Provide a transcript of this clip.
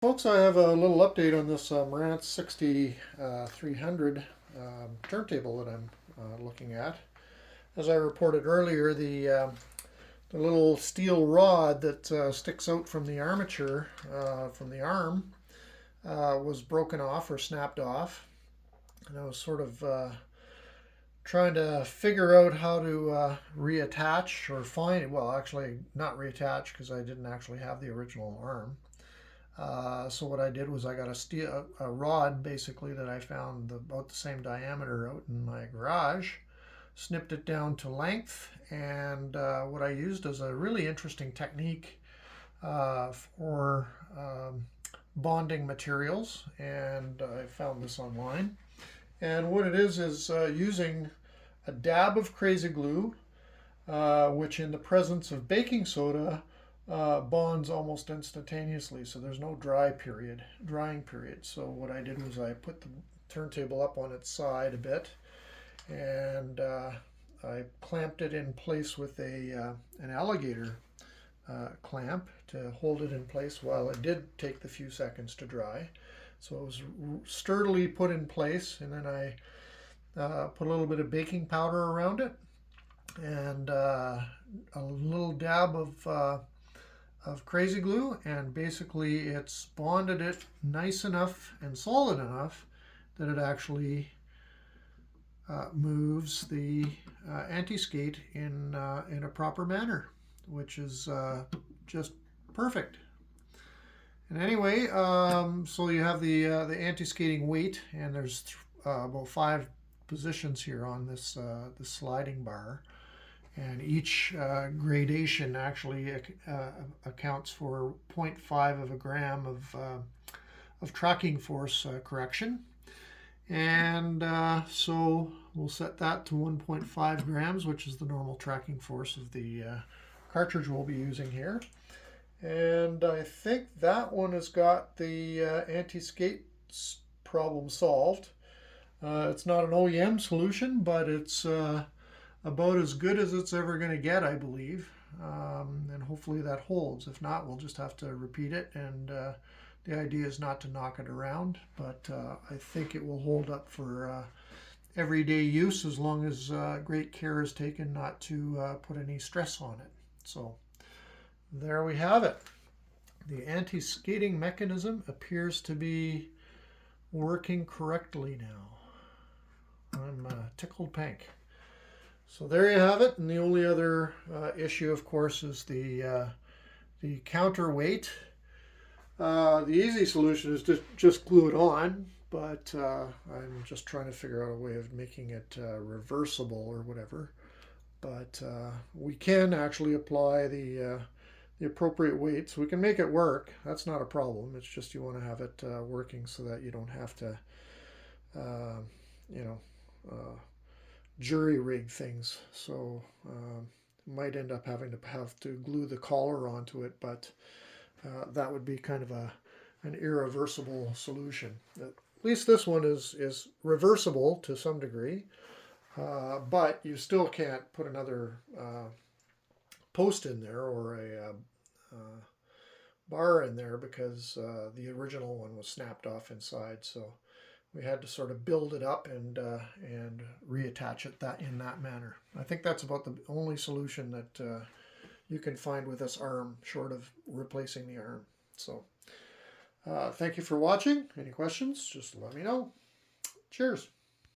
Folks, I have a little update on this Marantz 6300 turntable that I'm looking at. As I reported earlier, the little steel rod that sticks out from the armature, from the arm, was broken off or snapped off. And I was sort of trying to figure out how to reattach or find, well, actually not reattach because I didn't actually have the original arm. So what I did was I got a rod basically that I found about the same diameter out in my garage, snipped it down to length, and what I used is a really interesting technique for bonding materials, and I found this online. And what it is using a dab of crazy glue, which in the presence of baking soda bonds almost instantaneously, so there's no drying period. So what I did was I put the turntable up on its side a bit, and I clamped it in place with an alligator clamp to hold it in place while it did take the few seconds to dry. So it was sturdily put in place, and then I put a little bit of baking powder around it, and a little dab of crazy glue, and basically it's bonded it nice enough and solid enough that it actually moves the anti-skate in a proper manner, which is just perfect. And anyway, so you have the anti-skating weight, and there's about 5 positions here on this sliding bar. And each gradation actually accounts for 0.5 of a gram of tracking force correction. And so we'll set that to 1.5 grams, which is the normal tracking force of the cartridge we'll be using here. And I think that one has got the anti-skate problem solved. It's not an OEM solution, but it's about as good as it's ever going to get, I believe. And hopefully that holds. If not, we'll just have to repeat it. And the idea is not to knock it around, but I think it will hold up for everyday use as long as great care is taken not to put any stress on it. So there we have it. The anti-skating mechanism appears to be working correctly now. I'm tickled pink. So there you have it, and the only other issue, of course, is the counterweight. The easy solution is to just glue it on, but I'm just trying to figure out a way of making it reversible or whatever. But we can actually apply the appropriate weight, so we can make it work. That's not a problem. It's just you want to have it working so that you don't have to, jury rig things. So might end up having to glue the collar onto it, but that would be kind of an irreversible solution. At least this one is reversible to some degree, but you still can't put another post in there or a bar in there because the original one was snapped off inside. So we had to sort of build it up and reattach it in that manner. I think that's about the only solution that you can find with this arm, short of replacing the arm. So thank you for watching. Any questions, just let me know. Cheers.